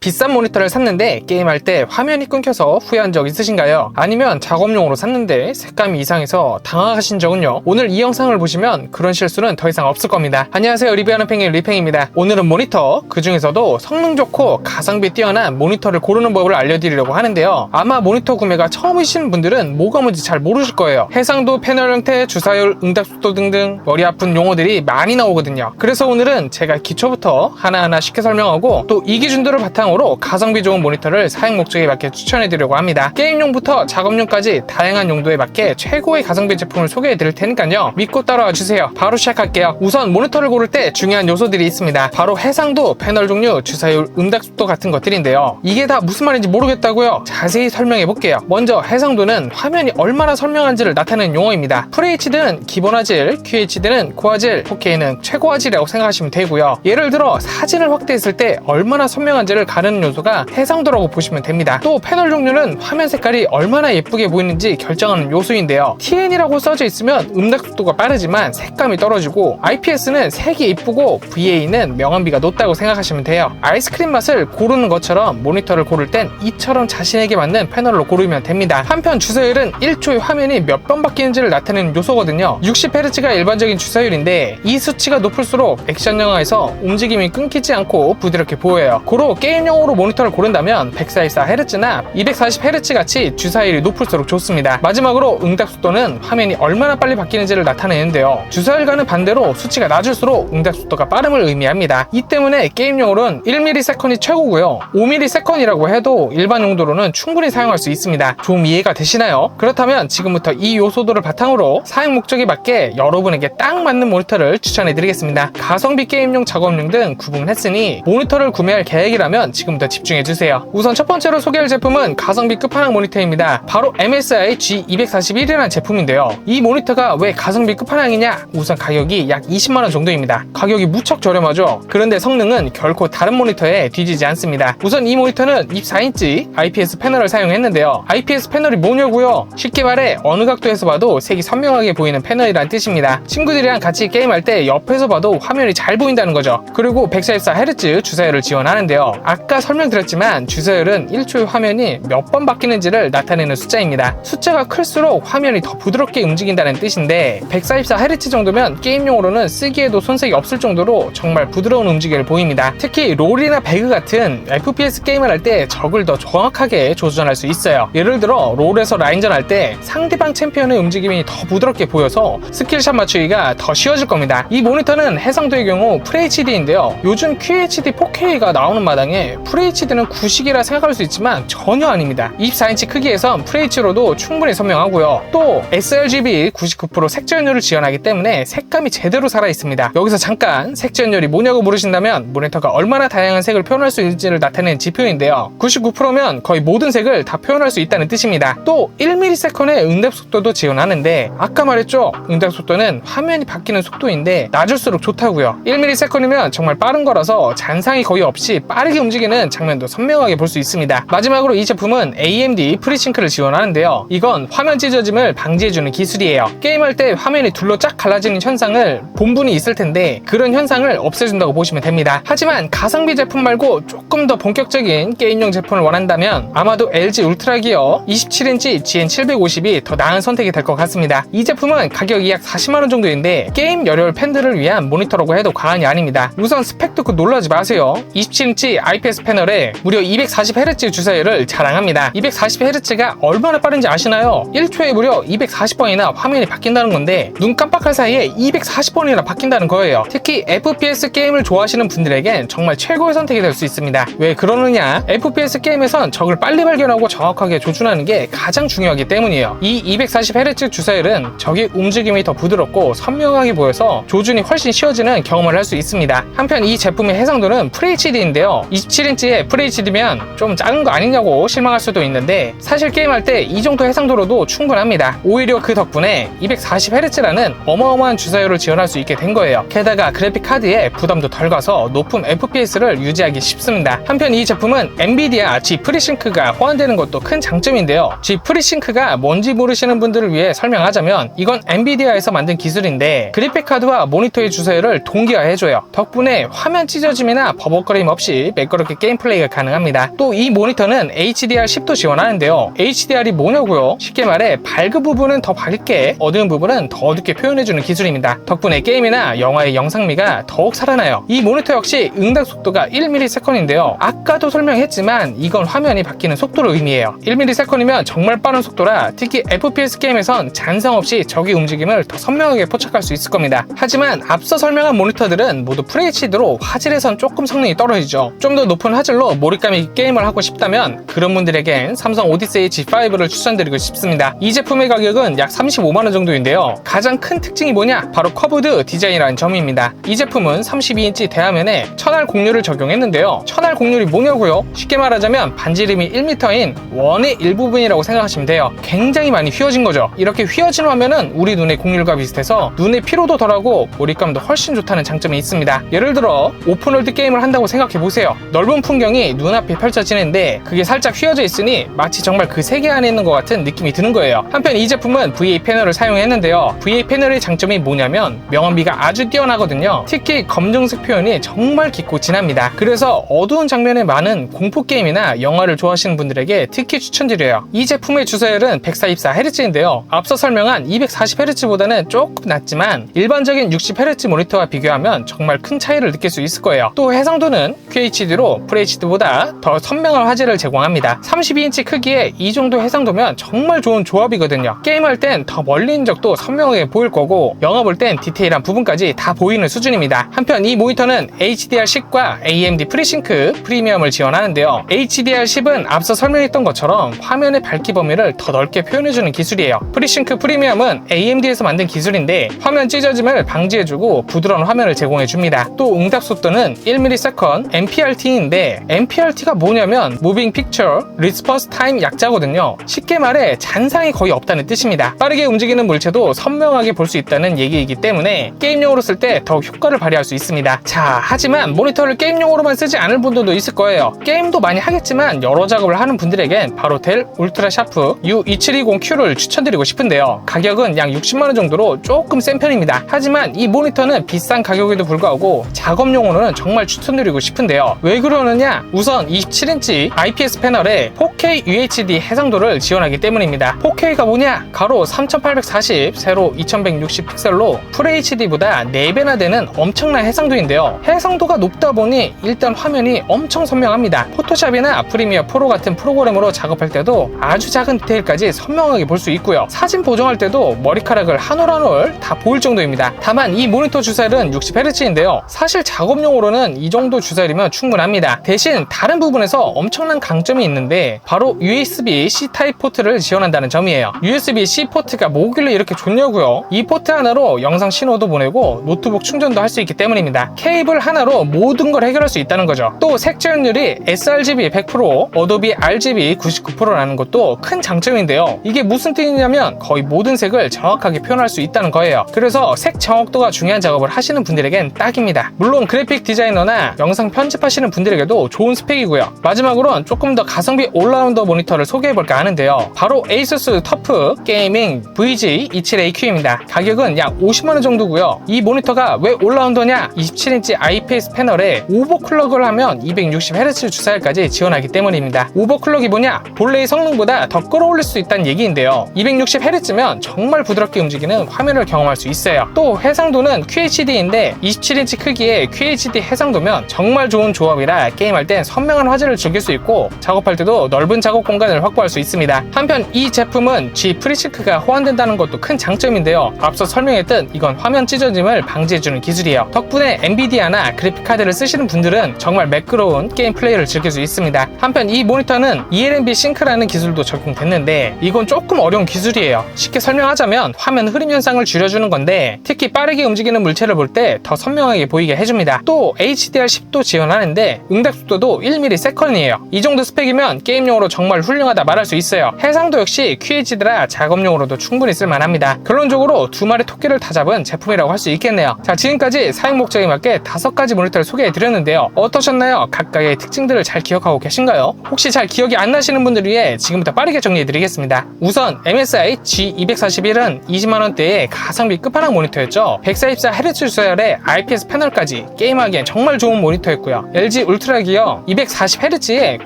비싼 모니터를 샀는데 게임할 때 화면이 끊겨서 후회한 적 있으신가요? 아니면 작업용으로 샀는데 색감이 이상해서 당황하신 적은요? 오늘 이 영상을 보시면 그런 실수는 더 이상 없을 겁니다. 안녕하세요, 리뷰하는 팽이 리팽입니다. 오늘은 모니터, 그 중에서도 성능 좋고 가성비 뛰어난 모니터를 고르는 법을 알려드리려고 하는데요. 아마 모니터 구매가 처음이신 분들은 뭐가 뭔지 잘 모르실 거예요. 해상도, 패널 형태, 주사율, 응답속도 등등 머리 아픈 용어들이 많이 나오거든요. 그래서 오늘은 제가 기초부터 하나하나 쉽게 설명하고 또 이 기준들을 바탕으로 가성비 좋은 모니터를 사용 목적에 맞게 추천해드리려고 합니다. 게임용부터 작업용까지 다양한 용도에 맞게 최고의 가성비 제품을 소개해드릴 테니까요. 믿고 따라와 주세요. 바로 시작할게요. 우선 모니터를 고를 때 중요한 요소들이 있습니다. 바로 해상도, 패널 종류, 주사율, 응답속도 같은 것들인데요. 이게 다 무슨 말인지 모르겠다고요? 자세히 설명해볼게요. 먼저 해상도는 화면이 얼마나 선명한지를 나타내는 용어입니다. FHD는 기본 화질, QHD는 고화질, 4K는 최고 화질이라고 생각하시면 되고요. 예를 들어 사진을 확대했을 때 얼마나 선명한지를 가르는 요소가 해상도라고 보시면 됩니다. 또 패널 종류는 화면 색깔이 얼마나 예쁘게 보이는지 결정하는 요소인데요. TN이라고 써져 있으면 음락 속도가 빠르지만 색감이 떨어지고, IPS는 색이 이쁘고, VA는 명암비가 높다고 생각하시면 돼요. 아이스크림 맛을 고르는 것처럼 모니터를 고를 땐 이처럼 자신에게 맞는 패널로 고르면 됩니다. 한편 주사율은 1초에 화면이 몇 번 바뀌는지를 나타내는 요소거든요. 60Hz가 일반적인 주사율인데 이 수치가 높을수록 액션 영화에서 움직임이 끊기지 않고 부드럽게 보여요. 고로 게임용으로 모니터를 고른다면 144Hz나 240Hz 같이 주사율이 높을수록 좋습니다. 마지막으로 응답속도는 화면이 얼마나 빨리 바뀌는지를 나타내는데요. 주사율과는 반대로 수치가 낮을수록 응답속도가 빠름을 의미합니다. 이 때문에 게임용으로는 1ms 최고고요. 5ms 해도 일반 용도로는 충분히 사용할 수 있습니다. 좀 이해가 되시나요? 그렇다면 지금부터 이 요소들을 바탕으로 사용 목적에 맞게 여러분에게 딱 맞는 모니터를 추천해드리겠습니다. 가성비 게임용, 작업용 등 구분했으니 모니터를 구매할 계획이라면 지금부터 집중해주세요. 우선 첫 번째로 소개할 제품은 가성비 끝판왕 모니터입니다. 바로 MSI G241이라는 제품인데요. 이 모니터가 왜 가성비 끝판왕이냐? 우선 가격이 약 20만원 정도입니다. 가격이 무척 저렴하죠? 그런데 성능은 결코 다른 모니터에 뒤지지 않습니다. 우선 이 모니터는 24인치 IPS 패널을 사용했는데요. IPS 패널이 뭐냐고요? 쉽게 말해 어느 각도에서 봐도 색이 선명하게 보이는 패널이란 뜻입니다. 친구들이랑 같이 게임할 때 옆에서 봐도 화면이 잘 보인다는 거죠. 그리고 144Hz 주사율을 지원하는데요. 아까 설명드렸지만 주사율은 1초의 화면이 몇 번 바뀌는지를 나타내는 숫자입니다. 숫자가 클수록 화면이 더 부드럽게 움직인다는 뜻인데 144Hz 정도면 게임용으로는 쓰기에도 손색이 없을 정도로 정말 부드러운 움직임을 보입니다. 특히 롤이나 배그 같은 FPS 게임을 할 때 적을 더 정확하게 조준할 수 있어요. 예를 들어 롤에서 라인전 할 때 상대방 챔피언의 움직임이 더 부드럽게 보여서 스킬샷 맞추기가 더 쉬워질 겁니다. 이 모니터는 해상도의 경우 FHD인데요. 요즘 QHD 4K가 나오는 마당에 FHD는 구식이라 생각할 수 있지만 전혀 아닙니다. 24인치 크기에선 FHD로도 충분히 선명하고요. 또 sRGB 99% 색전율을 지원하기 때문에 색감이 제대로 살아있습니다. 여기서 잠깐 색전율이 뭐냐고 물으신다면 모니터가 얼마나 다양한 색을 표현할 수 있는지를 나타내는 지표인데요. 99%면 거의 모든 색을 다 표현할 수 있다는 뜻입니다. 또 1ms의 응답 속도도 지원하는데 아까 말했죠? 응답 속도는 화면이 바뀌는 속도인데 낮을수록 좋다고요. 1ms이면 정말 빠른 거라서 잔상이 거의 없이 빠르게 움직이는 장면도 선명하게 볼 수 있습니다. 마지막으로 이 제품은 AMD FreeSync를 지원하는데요. 이건 화면 찢어짐을 방지해주는 기술이에요. 게임할 때 화면이 둘로 쫙 갈라지는 현상을 본 분이 있을 텐데 그런 현상을 없애준다고 보시면 됩니다. 하지만 가성비 제품 말고 조금 더 본격적인 게임용 제품을 원한다면 아마도 LG 울트라기어 27인치 GN750이 더 나은 선택이 될 것 같습니다. 이 제품은 가격이 약 40만원 정도인데 게임 열혈 팬들을 위한 모니터라고 해도 과언이 아닙니다. 우선 스펙 듣고 놀라지 마세요. 27인치 IPS 패널에 무려 240Hz 주사율을 자랑합니다. 240Hz가 얼마나 빠른지 아시나요? 1초에 무려 240번이나 화면이 바뀐다는 건데 눈 깜빡할 사이에 240번이나 바뀐다는 거예요. 특히 FPS 게임을 좋아하시는 분들에겐 정말 최고의 선택이 될 수 있습니다. 왜 그러느냐? FPS 게임에선 적을 빨리 발견하고 정확하게 조준하는 게 가장 중요하기 때문이에요. 이 240Hz 주사율은 적의 움직임이 더 부드럽고 선명하게 보여서 조준이 훨씬 쉬워지는 경험을 할 수 있습니다. 한편 이 제품의 해상도는 FHD인데요. 27인치의 FHD면 좀 작은 거 아니냐고 실망할 수도 있는데 사실 게임할 때 이 정도 해상도로도 충분합니다. 오히려 그 덕분에 240Hz라는 어마어마한 주사율을 지원할 수 있게 된 거예요. 게다가 그래픽 카드에 부담도 덜 가서 높은 FPS를 유지하기 쉽습니다. 한편 이 제품은 엔비디아 G FreeSync가 호환되는 것도 큰 장점인데요. G FreeSync가 뭔지 모르시는 분들을 위해 설명하자면 이건 엔비디아에서 만든 기술인데 그래픽 카드와 모니터의 주사율을 동기화해줘요. 덕분에 화면 찢어짐이나 버벅거림 없이 매끄럽게 게임 플레이가 가능합니다. 또 이 모니터는 HDR10도 지원하는데요. HDR이 뭐냐고요? 쉽게 말해 밝은 부분은 더 밝게, 어두운 부분은 더 어둡게 표현해주는 기술입니다. 덕분에 게임이나 영화의 영상미가 더욱 살아나요. 이 모니터 역시 응답 속도가 1ms인데요. 아까도 설명했지만 이건 화면이 바뀌는 속도를 의미해요. 1ms이면 정말 빠른 속도라 특히 FPS 게임에선 잔상 없이 적의 움직임을 더 선명하게 포착할 수 있을 겁니다. 하지만 앞서 설명한 모니터들은 모두 FHD로 화질에선 조금 성능이 떨어지죠. 좀 더 높은 화질로 몰입감 있게 게임을 하고 싶다면 그런 분들에겐 삼성 오디세이 G5를 추천드리고 싶습니다. 이 제품의 가격은 약 35만원 정도인데요. 가장 큰 특징이 뭐냐? 바로 커브드 디자인이라는 점입니다. 이 제품은 32인치 대화면에 천알 곡률을 적용했는데요. 천알 곡률이 뭐냐고요? 쉽게 말하자면 반지름이 1m인 원의 일부분이라고 생각하시면 돼요. 굉장히 많이 휘어진 거죠. 이렇게 휘어진 화면은 우리 눈의 곡률과 비슷해서 눈의 피로도 덜하고 몰입감도 훨씬 좋다는 장점이 있습니다. 예를 들어 오픈월드 게임을 한다고 생각해보세요. 넓은 풍경이 눈앞에 펼쳐지는데 그게 살짝 휘어져 있으니 마치 정말 그 세계 안에 있는 것 같은 느낌이 드는 거예요. 한편 이 제품은 VA 패널을 사용했는데요. VA 패널의 장점이 뭐냐면 명암비가 아주 뛰어나거든요. 특히 검정색 표현이 정말 깊고 진합니다. 그래서 어두운 장면에 많은 공포게임이나 영화를 좋아하시는 분들에게 특히 추천드려요. 이 제품의 주사율은 144Hz인데요. 앞서 설명한 240Hz보다는 조금 낮지만 일반적인 60Hz 모니터와 비교하면 정말 큰 차이를 느낄 수 있을 거예요. 또 해상도는 QHD로 FHD보다 더 선명한 화질을 제공합니다. 32인치 크기에 이 정도 해상도면 정말 좋은 조합이거든요. 게임할 땐 더 멀리 있는 적도 선명하게 보일 거고 영화 볼 땐 디테일한 부분까지 다 보이는 수준입니다. 한편 이 모니터는 HDR10과 AMD FreeSync 프리미엄을 지원하는데요. HDR10은 앞서 설명했던 것처럼 화면의 밝기 범위를 더 넓게 표현해주는 기술이에요. FreeSync 프리미엄은 AMD에서 만든 기술인데 화면 찢어짐을 방지해주고 부드러운 화면을 제공해줍니다. 또 응답 속도는 1ms MPRT인데 MPRT가 뭐냐면 Moving Picture Response Time 약자거든요. 쉽게 말해 잔상이 거의 없다는 뜻입니다. 빠르게 움직이는 물체도 선명하게 볼 수 있다는 얘기이기 때문에 게임용으로 쓸 때 더욱 효과를 발휘할 수 있습니다. 자, 하지만 모니터를 게임용으로만 쓰지 않을 분들도 있을 거예요. 게임도 많이 하겠지만 여러 작업을 하는 분들에겐 바로 델 울트라 샤프 U2720Q를 추천드리고 싶은데요. 가격은 약 60만원 정도로 조금 센 편입니다. 하지만 이 모니터는 비싼 가격에도 불구하고 작업용으로는 정말 추천드리고 싶은데요. 왜 그러느냐? 우선 27인치 IPS 패널에 4K UHD 해상도를 지원하기 때문입니다. 4K가 뭐냐? 가로 3840, 세로 2160 픽셀로 FHD보다 4배나 되는 엄청난 해상도인데요. 해상도가 높다 보니 일단 화면이 엄청 선명합니다. 포토샵이나 프리미어 프로 같은 프로그램으로 작업할 때도 아주 작은 디테일까지 선명하게 볼 수 있고요. 사진 보정할 때도 머리카락을 한 올 한 올 다 보일 정도입니다. 다만 이 모니터 주사율은 60Hz인데요. 사실 작업용으로는 이 정도 주사율이면 충분합니다. 대신 다른 부분에서 엄청난 강점이 있는데 바로 USB-C 타입 포트를 지원한다는 점이에요. USB-C 포트가 뭐길래 이렇게 좋냐고요? 이 포트 하나로 영상 신호도 보내고 노트북 충전도 할 수 있기 때문입니다. 케이블 하나로 모든 걸 해결할 수 있다는 거죠. 또 색재현율이 sRGB 100%, 어도비 RGB 99%라는 것도 큰 장점인데요. 이게 무슨 뜻이냐면 거의 모든 색을 정확하게 표현할 수 있다는 거예요. 그래서 색 정확도가 중요한 작업을 하시는 분들에겐 딱입니다. 물론 그래픽 디자이너나 영상 편집하시는 분들에게도 좋은 스펙이고요. 마지막으로는 조금 더 가성비 올라운더 모니터를 소개해볼까 하는데요. 바로 ASUS 터프 게이밍 VG27AQ입니다. 가격은 약 50만원 정도고요. 이 모니터가 왜 올라운더냐? 27인치 IPS 패널에 오버클럭을 하면 260Hz 주사율까지 지원하기 때문입니다. 오버클럭이 뭐냐? 본래의 성능보다 더 끌어올릴 수 있다는 얘기인데요. 260Hz면 정말 부드럽게 움직이는 화면을 경험할 수 있어요. 또 해상도는 QHD인데 27인치 크기의 QHD 해상도면 정말 좋은 조합이라 게임할 땐 선명한 화질을 즐길 수 있고 작업할 때도 넓은 작업 공간을 확보할 수 있습니다. 한편 이 제품은 G FreeSync가 호환된다는 것도 큰 장점인데요. 앞서 설명했듯 이건 화면 찢어짐을 방지해주는 기술이에요. 덕분에 엔비디아나 그래픽카드를 쓰시는 분들은 정말 매끄러운 게임 플레이를 즐길 수 있습니다. 한편 이 모니터는 eLNB 싱크라는 기술도 적용됐는데 이건 조금 어려운 기술이에요. 쉽게 설명하자면 화면 흐림 현상을 줄여주는 건데 특히 빠르게 움직이는 물체를 볼 때 더 선명하게 보이게 해줍니다. 또 HDR10도 지원하는데 응답 속도도 1ms이에요. 이 정도 스펙이면 게임용으로 정말 훌륭하다 말할 수 있어요. 해상도 역시 QHD라 작업용으로도 충분히 쓸만합니다. 결론적으로 두 마리 토끼를 다 잡은 제품이라고 할 수 있겠네요. 자, 지금까지 사용 목적에 맞게 5가지 모니터를 소개해드렸는데요. 어떠셨나요? 각각의 특징들을 잘 기억하고 계신가요? 혹시 잘 기억이 안 나시는 분들을 위해 지금부터 빠르게 정리해드리겠습니다. 우선 MSI G241은 20만원대의 가성비 끝판왕 모니터였죠. 144Hz 주사율의 IPS 패널까지 게임하기엔 정말 좋은 모니터였고요. LG 울트라 기어 240Hz의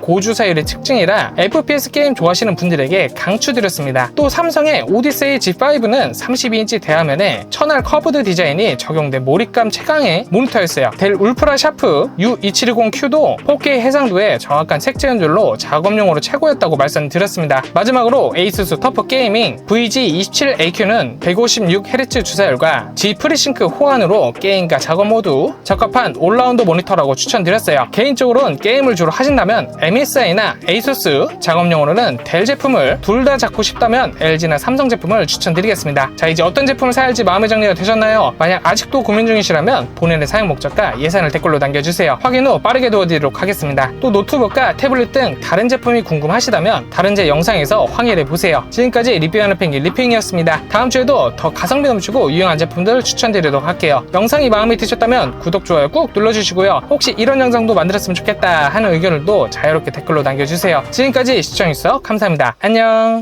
고주사율의 특징이라 FPS 게임 좋아하시는 분들에게 강추드렸습니다. 또 삼성의 오디세이 G5는 32인치 대화면에 천알 커브드 디자인이 적용된 몰입감 최강의 모니터였어요. 델 울프라 샤프 U2710Q도 4K 해상도에 정확한 색채 연출로 작업용으로 최고였다고 말씀드렸습니다. 마지막으로 에이수스 터프 게이밍 VG27AQ는 156Hz 주사율과 G 프리싱크 호환으로 게임과 작업 모두 적합한 올라운드 모니터라고 추천드렸어요. 개인적으로는 게임을 주로 하신다면 MSI나 에이수스, 작업용으로는 델 제품을 둘 다 잡고 싶다면 LG나 삼성 제품을 추천드리겠습니다. 자, 이제 어떤 제품을 사야 할지 마음의 정리가 되셨나요? 만약 아직도 고민 중이시라면 본인의 사용 목적과 예산을 댓글로 남겨주세요. 확인 후 빠르게 도와드리도록 하겠습니다. 또 노트북과 태블릿 등 다른 제품이 궁금하시다면 다른 제 영상에서 확인해보세요. 지금까지 리뷰하는 펭귄 리핑이었습니다. 다음 주에도 더 가성비 넘치고 유용한 제품들을 추천드리도록 할게요. 영상이 마음에 드셨다면 구독, 좋아요 꾹 눌러주시고요. 혹시 이런 영상도 만들었으면 좋겠다 하는 의견들도 자유롭게 댓글로 남겨주세요. 지금까지 시청해주셔서 감사합니다. 안녕.